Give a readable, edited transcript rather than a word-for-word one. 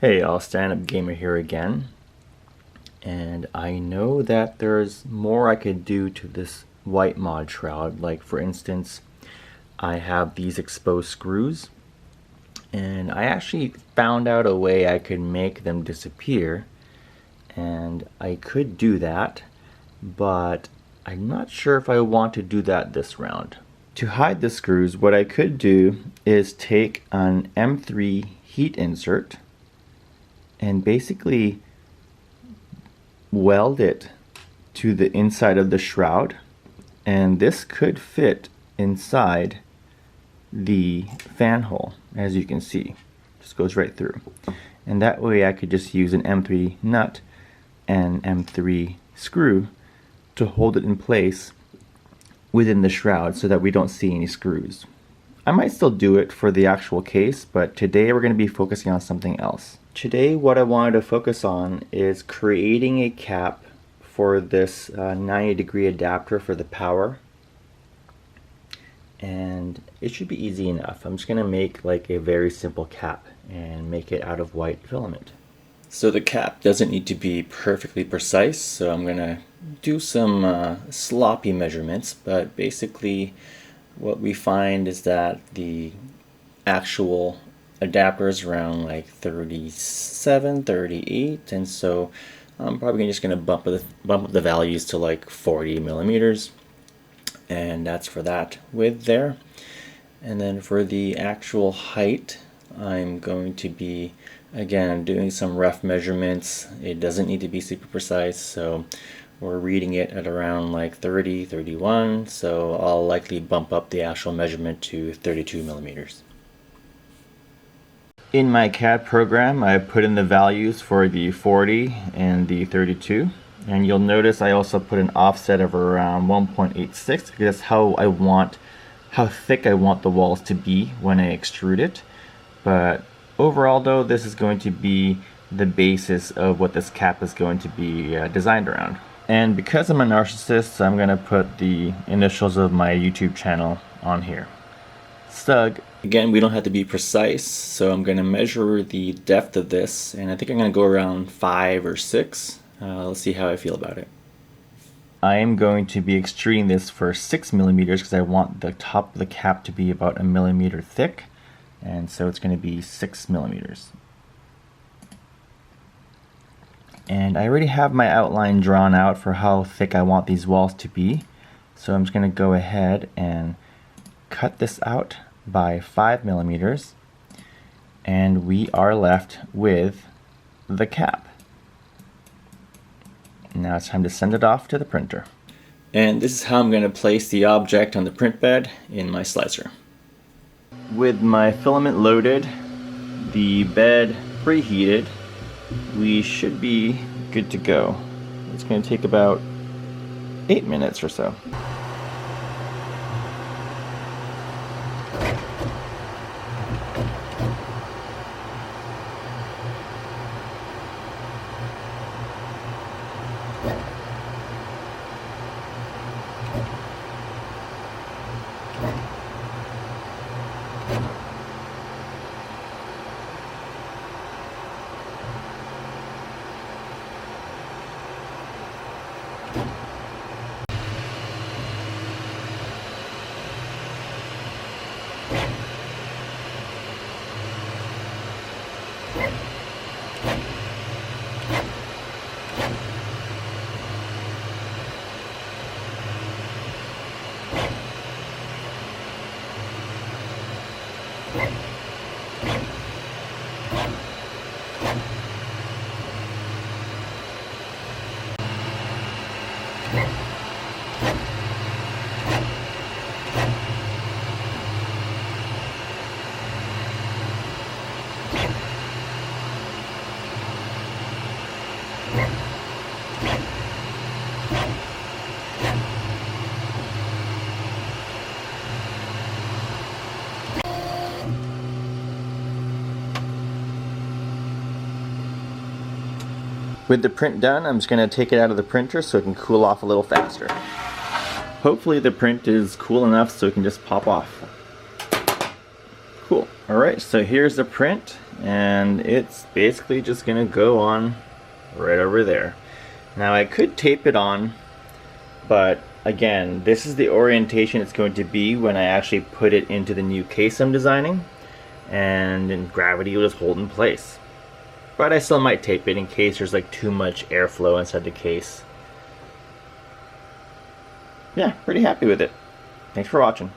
Hey, all, Stand-Up Gamer here again, and I know that there's more I could do to this white mod shroud. Like, for instance, I have these exposed screws, and I actually found out a way I could make them disappear, and I could do that, but I'm not sure if I want to do that this round. To hide the screws, what I could do is take an M3 heat insert and basically weld it to the inside of the shroud, and this could fit inside the fan hole, as you can see. Just goes right through, and that way I could just use an M3 nut and M3 screw to hold it in place within the shroud so that we don't see any screws. I might still do it for the actual case, but today we're going to be focusing on something else. Today what I wanted to focus on is creating a cap for this 90-degree adapter for the power. And it should be easy enough. I'm just going to make like a very simple cap and make it out of white filament. So the cap doesn't need to be perfectly precise, so I'm going to do some sloppy measurements, but basically what we find is that the actual adapter is around like 37, 38, and so I'm probably just going to bump up the values to like 40 millimeters, and that's for that width there. And then for the actual height, I'm going to be again doing some rough measurements. It doesn't need to be super precise, so we're reading it at around like 30, 31, so I'll likely bump up the actual measurement to 32 millimeters. In my CAD program, I put in the values for the 40 and the 32, and you'll notice I also put an offset of around 1.86 because that's how thick I want the walls to be when I extrude it. But overall though, this is going to be the basis of what this cap is going to be designed around. And because I'm a narcissist, I'm going to put the initials of my YouTube channel on here. SUG. Again, we don't have to be precise, so I'm going to measure the depth of this, and I think I'm going to go around 5 or 6. Let's see how I feel about it. I am going to be extruding this for 6 millimeters because I want the top of the cap to be about 1 millimeter thick, and so it's going to be 6 millimeters. And I already have my outline drawn out for how thick I want these walls to be, so I'm just going to go ahead and cut this out by 5 millimeters, and we are left with the cap. Now it's time to send it off to the printer. And this is how I'm going to place the object on the print bed in my slicer. With my filament loaded, the bed preheated, we should be good to go. It's going to take about 8 minutes or so. With the print done, I'm just going to take it out of the printer so it can cool off a little faster. Hopefully the print is cool enough so it can just pop off. Cool. Alright, so here's the print, and it's basically just gonna go on right over there. Now I could tape it on, but again, this is the orientation it's going to be when I actually put it into the new case I'm designing, and then gravity will just hold in place. But I still might tape it in case there's like too much airflow inside the case. Yeah, pretty happy with it. Thanks for watching.